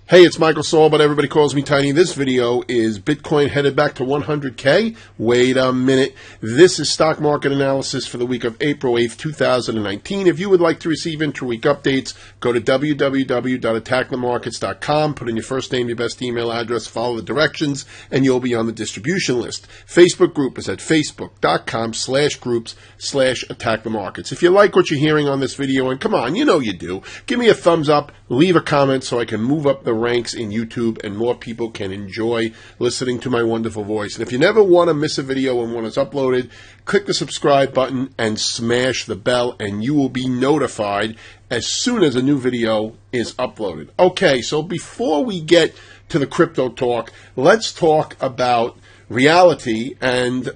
Hey, it's Michael Saul, but everybody calls me Tiny. This video is Bitcoin headed back to 100K. Wait a minute. This is stock market analysis for the week of April 8th, 2019. If you would like to receive intra-week updates, go to www.attackthemarkets.com, put in your first name, your best email address, follow the directions, and you'll be on the distribution list. Facebook group is at facebook.com/groups/attackthemarkets. If you like what you're hearing on this video, and come on, you know you do, give me a thumbs up, leave a comment so I can move up the ranks in YouTube and more people can enjoy listening to my wonderful voice. And if you never want to miss a video when one is uploaded, click the subscribe button and smash the bell and you will be notified as soon as a new video is uploaded. Okay, so before we get to the crypto talk, let's talk about reality and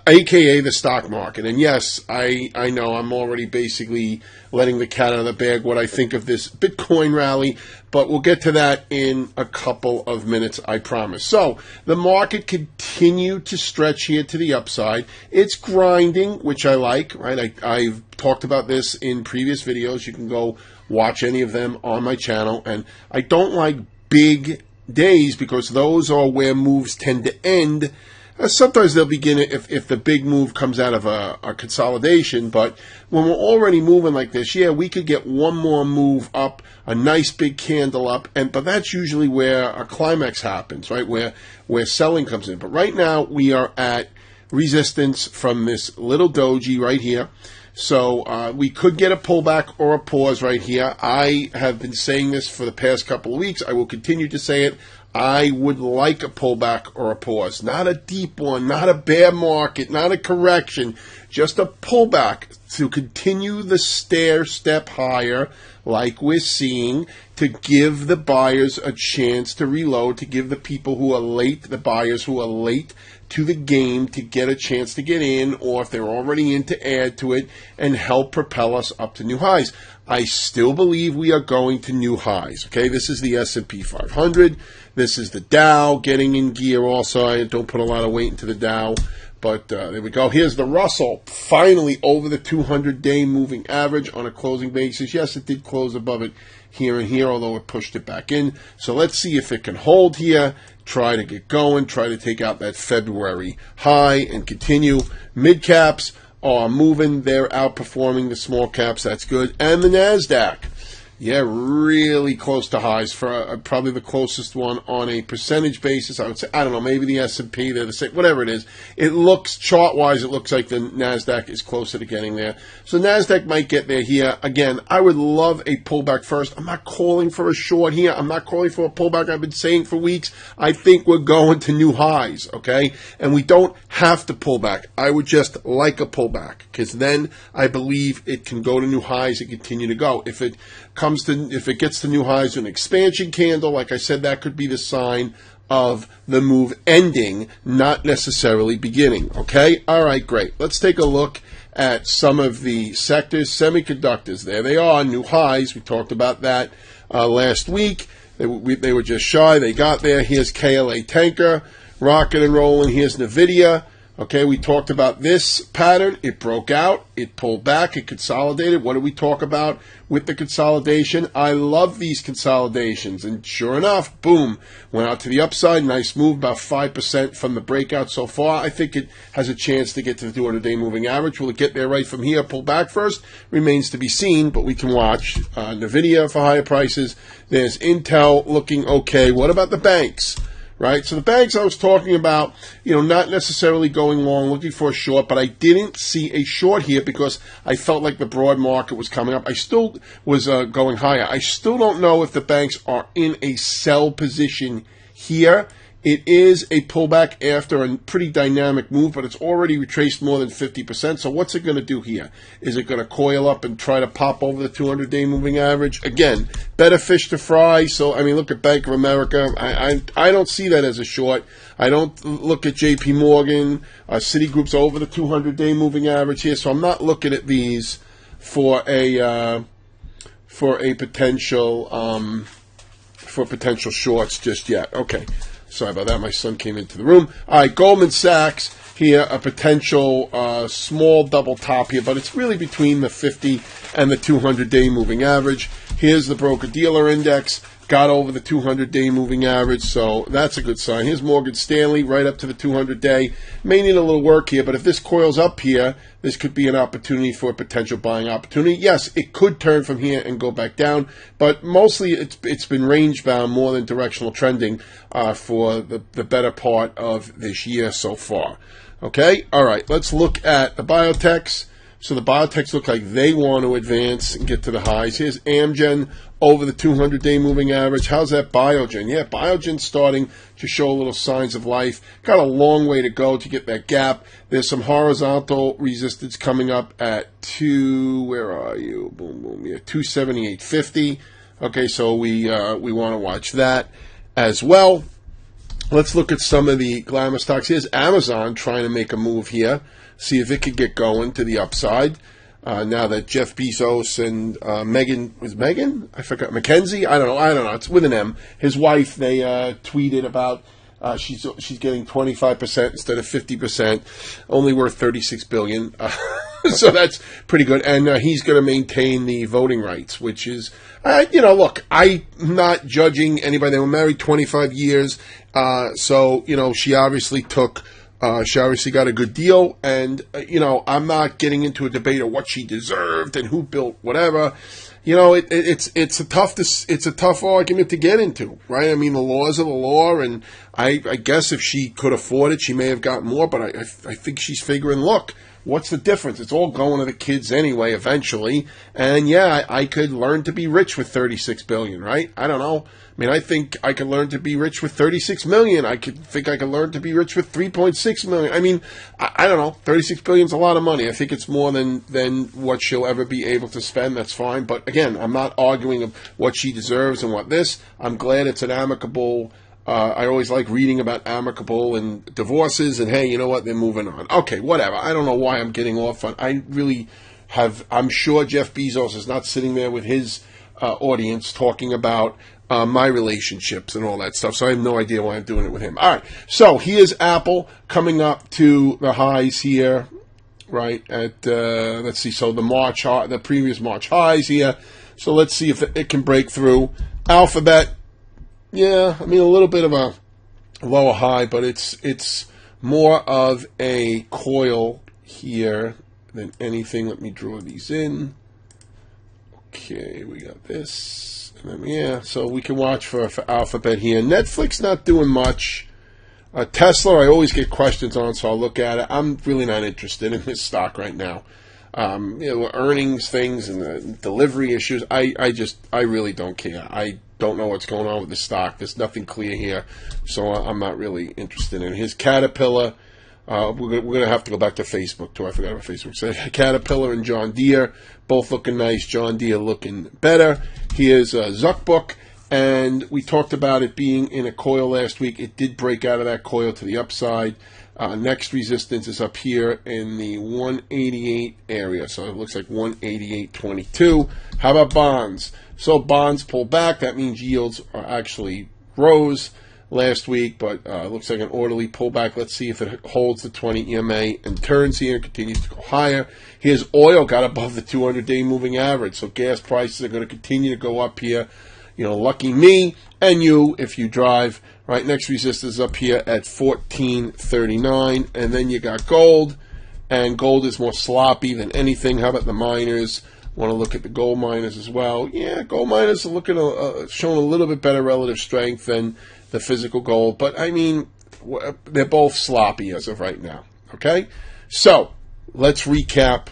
aka the stock market. And yes, I know I'm already basically letting the cat out of the bag what I think of this Bitcoin rally, but we'll get to that in a couple of minutes, I promise. So the market continued to stretch here to the upside. It's grinding, which I like, right? I've talked about this in previous videos. You can go watch any of them on my channel. And I don't like big days because those are where moves tend to end. Sometimes they'll begin if the big move comes out of a consolidation, but when we're already moving like this, yeah, we could get one more move up, a nice big candle up, but that's usually where a climax happens, right? Where selling comes in. But right now we are at resistance from this little doji right here. So we could get a pullback or a pause right here. I have been saying this for the past couple of weeks. I will continue to say it. I would like a pullback or a pause. Not a deep one, not a bear market, not a correction, just a pullback to continue the stair step higher like we're seeing, to give the buyers a chance to reload, to give the people who are late, the buyers who are late to the game, to get a chance to get in, or if they're already in, to add to it and help propel us up to new highs. I still believe we are going to new highs. Okay, this is the S&P 500. This is the Dow getting in gear also. I don't put a lot of weight into the Dow, but there we go. Here's the Russell, finally over the 200-day moving average on a closing basis. Yes, it did close above it here and here, although it pushed it back in. So let's see if it can hold here, try to get going, try to take out that February high and continue. Mid-caps are moving. They're outperforming the small caps. That's good. And the NASDAQ, yeah, really close to highs, for probably the closest one on a percentage basis. I would say, I don't know, maybe the S&P, they're the same, whatever it is. It looks, chart-wise, it looks like the NASDAQ is closer to getting there. So NASDAQ might get there here. Again, I would love a pullback first. I'm not calling for a short here. I'm not calling for a pullback. I've been saying for weeks, I think we're going to new highs, okay? And we don't have to pull back. I would just like a pullback, because then I believe it can go to new highs and continue to go. If it gets to new highs, an expansion candle, like I said, that could be the sign of the move ending, not necessarily beginning. Okay? All right, great. Let's take a look at some of the sectors. Semiconductors, there they are, new highs. We talked about that last week. They were just shy. They got there. Here's KLA Tanker, rocking and rolling. Here's NVIDIA. Okay, we talked about this pattern. It broke out. It pulled back. It consolidated. What did we talk about with the consolidation? I love these consolidations. And sure enough, boom, went out to the upside. Nice move, about 5% from the breakout so far. I think it has a chance to get to the 200-day moving average. Will it get there right from here? Pull back first? Remains to be seen, but we can watch. NVIDIA for higher prices. There's Intel looking okay. What about the banks? Right, so the banks I was talking about, not necessarily going long, looking for a short, but I didn't see a short here because I felt like the broad market was coming up. I still was going higher. I still don't know if the banks are in a sell position here. It is a pullback after a pretty dynamic move, but it's already retraced more than 50%. So what's it going to do here? Is it going to coil up and try to pop over the 200-day moving average? Again, better fish to fry. So, look at Bank of America. I don't see that as a short. I don't look at JP Morgan. Citigroup's over the 200-day moving average here. So I'm not looking at these for a potential shorts just yet. Okay. Sorry about that. My son came into the room. All right, Goldman Sachs here, a potential small double top here, but it's really between the 50 and the 200-day moving average. Here's the broker-dealer index. got over the 200-day moving average, so that's a good sign. Here's Morgan Stanley right up to the 200-day. May need a little work here, but if this coils up here, this could be an opportunity for a potential buying opportunity. Yes, it could turn from here and go back down, but mostly it's been range-bound more than directional trending for the better part of this year so far. Okay? All right, let's look at the biotechs. So the biotechs look like they want to advance and get to the highs. Here's Amgen over the 200-day moving average. How's that Biogen? Yeah, Biogen's starting to show a little signs of life. Got a long way to go to get that gap. There's some horizontal resistance coming up at where are you? Boom, boom, yeah, 278.50. Okay, so we want to watch that as well. Let's look at some of the glamour stocks. Here's Amazon trying to make a move here. See if it could get going to the upside. Now that Jeff Bezos and Megan? I forgot. Mackenzie? I don't know. It's with an M. His wife, they tweeted about she's getting 25% instead of 50%, only worth $36 billion. So that's pretty good. And he's going to maintain the voting rights, which is, look, I'm not judging anybody. They were married 25 years. So, she obviously got a good deal, and, I'm not getting into a debate of what she deserved and who built whatever. It's a tough argument to get into, right? I mean, the laws are the law, and I guess if she could afford it, she may have gotten more, but I think she's figuring, look, what's the difference? It's all going to the kids anyway, eventually, and yeah, I could learn to be rich with $36 billion, right? I don't know. I mean, I think I could learn to be rich with $36 million. I could learn to be rich with $3.6 million. I mean, I don't know. $36 billion is a lot of money. I think it's more than what she'll ever be able to spend. That's fine. But again, I'm not arguing of what she deserves and what this. I'm glad it's an amicable. I always like reading about amicable and divorces. And hey, you know what? They're moving on. Okay, whatever. I don't know why I'm getting off on. I'm sure Jeff Bezos is not sitting there with his audience talking about my relationships and all that stuff. So I have no idea why I'm doing it with him. All right. So here's Apple coming up to the highs here, right? At let's see. So the previous March highs here. So let's see if it can break through. Alphabet, yeah. I mean, a little bit of a lower high, but it's more of a coil here than anything. Let me draw these in. Okay, we got this. Yeah, so we can watch for Alphabet here. Netflix not doing much. Tesla, I always get questions on, so I'll look at it. I'm really not interested in this stock right now. Earnings things and the delivery issues. I really don't care. I don't know what's going on with the stock. There's nothing clear here, so I'm not really interested in it. Here's Caterpillar. We're going to have to go back to Facebook, too. I forgot what Facebook said. Caterpillar and John Deere, both looking nice. John Deere looking better. Here's Zuckbook, and we talked about it being in a coil last week. It did break out of that coil to the upside. Next resistance is up here in the 188 area, so it looks like 188.22. How about bonds? So bonds pull back. That means yields are actually rose last week, but looks like an orderly pullback. Let's see if it holds the 20 EMA and turns here and continues to go higher. Here's oil, got above the 200-day moving average, so gas prices are going to continue to go up here. Lucky me and you if you drive. Right, next resistance is up here at 14.39, and then you got gold, and gold is more sloppy than anything. How about the miners? Want to look at the gold miners as well? Yeah, gold miners are looking showing a little bit better relative strength than the physical gold, but I mean, they're both sloppy as of right now. Okay, so let's recap.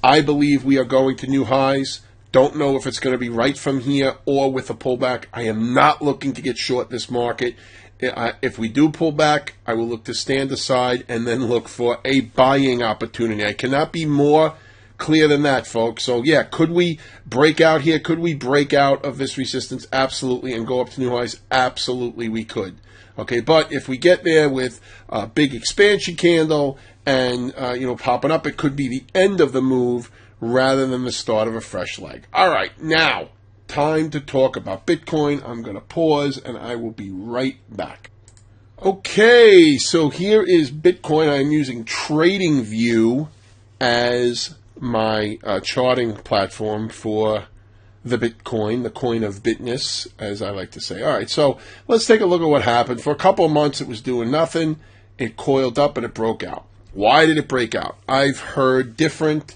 I believe we are going to new highs. Don't know if it's going to be right from here or with a pullback. I am not looking to get short this market. If we do pull back, I will look to stand aside and then look for a buying opportunity. I cannot be more clear than that, folks. So, yeah, could we break out here? Could we break out of this resistance? Absolutely. And go up to new highs? Absolutely, we could. Okay, but if we get there with a big expansion candle and, popping up, it could be the end of the move rather than the start of a fresh leg. All right, now, time to talk about Bitcoin. I'm going to pause, and I will be right back. Okay, so here is Bitcoin. I'm using TradingView as my charting platform for the Bitcoin, the coin of bitness, as I like to say. All right, so let's take a look at what happened. For a couple of months, it was doing nothing. It coiled up and it broke out. Why did it break out? I've heard different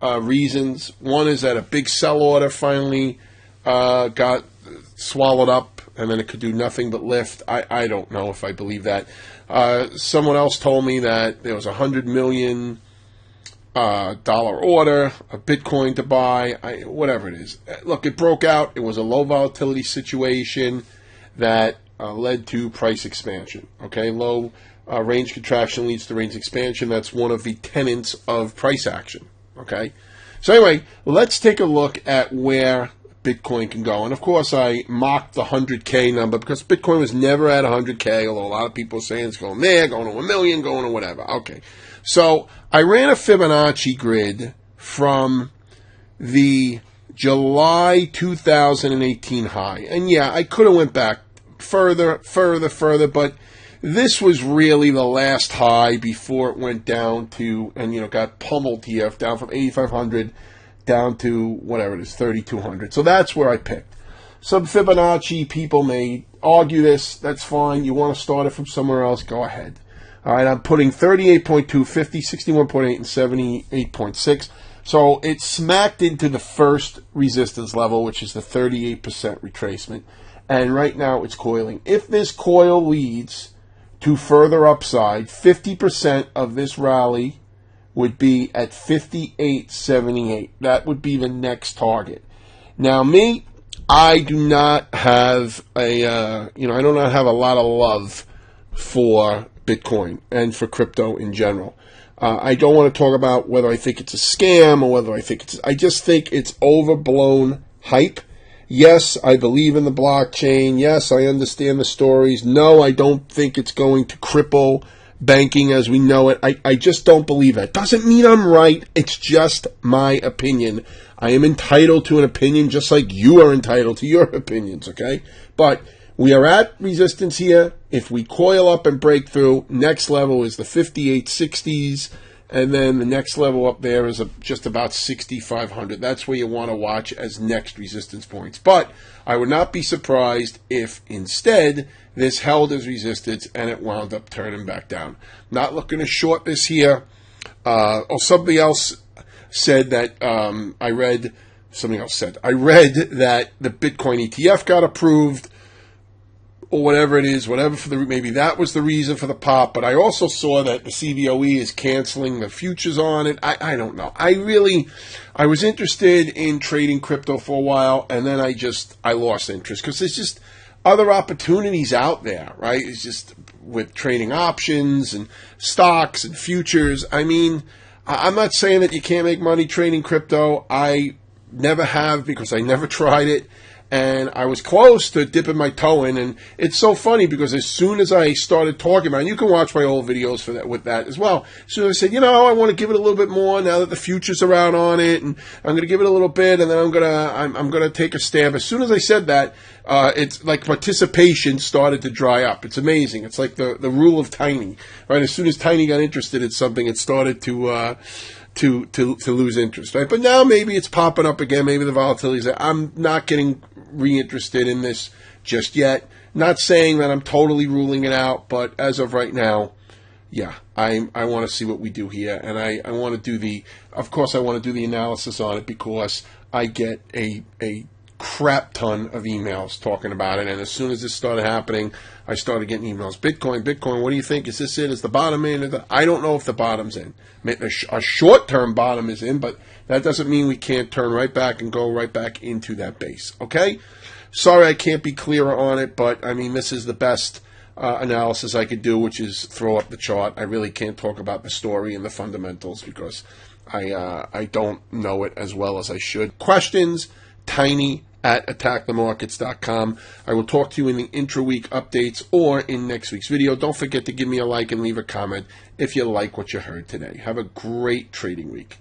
reasons. One is that a big sell order finally got swallowed up, and then it could do nothing but lift. I don't know if I believe that. Someone else told me that there was $100 million dollar order, a Bitcoin to buy, whatever it is. Look, it broke out. It was a low volatility situation that led to price expansion. Okay, low range contraction leads to range expansion. That's one of the tenets of price action. Okay, so anyway, let's take a look at where Bitcoin can go. And of course, I mocked the 100K number because Bitcoin was never at 100K, although a lot of people are saying it's going there, going to 1 million, going to whatever. Okay, so I ran a Fibonacci grid from the July 2018 high. And yeah, I could have went back further, but this was really the last high before it went down to, and got pummeled here, down from 8,500 down to whatever it is, 3,200. So that's where I picked. Some Fibonacci people may argue this. That's fine. You want to start it from somewhere else, go ahead. All right, I'm putting 38.2, 50, 61.8, and 78.6. So it smacked into the first resistance level, which is the 38% retracement. And right now it's coiling. If this coil leads to further upside, 50% of this rally would be at 58.78. That would be the next target. Now, me, I do not have I do not have a lot of love for Bitcoin and for crypto in general. I don't want to talk about whether I think it's a scam or whether I just think it's overblown hype. Yes, I believe in the blockchain. Yes, I understand the stories. No, I don't think it's going to cripple banking as we know it. I just don't believe that. Doesn't mean I'm right. It's just my opinion. I am entitled to an opinion just like you are entitled to your opinions, okay? But we are at resistance here. If we coil up and break through, next level is the 58.60s, and then the next level up there is just about 6,500. That's where you want to watch as next resistance points. But I would not be surprised if instead this held as resistance and it wound up turning back down. Not looking to short this here. Somebody else said that I read that the Bitcoin ETF got approved, or whatever it is, maybe that was the reason for the pop. But I also saw that the CBOE is canceling the futures on it. I don't know. I was interested in trading crypto for a while, and then I lost interest because there's just other opportunities out there, right? It's just with trading options and stocks and futures. I mean, I'm not saying that you can't make money trading crypto. I never have because I never tried it. And I was close to dipping my toe in, and it's so funny because as soon as I started talking about it, and you can watch my old videos for that with that as well. So I said, I want to give it a little bit more now that the futures are out on it, and I'm going to give it a little bit, and then I'm gonna take a stab. As soon as I said that, it's like participation started to dry up. It's amazing. It's like the rule of Tiny, right? As soon as Tiny got interested in something, it started to lose interest, right? But now maybe it's popping up again. Maybe the volatility is there. I'm not getting reinterested in this just yet. Not saying that I'm totally ruling it out, but as of right now, yeah, I want to see what we do here, and I want to do of course I want to do the analysis on it because I get a crap ton of emails talking about it, and as soon as this started happening, I started getting emails. Bitcoin, what do you think? Is this it? Is the bottom in? I don't know if the bottom's in. A short-term bottom is in, but that doesn't mean we can't turn right back and go right back into that base, okay? Sorry I can't be clearer on it, but, I mean, this is the best analysis I could do, which is throw up the chart. I really can't talk about the story and the fundamentals because I don't know it as well as I should. Questions? Tiny@attackthemarkets.com. I will talk to you in the intra-week updates or in next week's video. Don't forget to give me a like and leave a comment if you like what you heard today. Have a great trading week.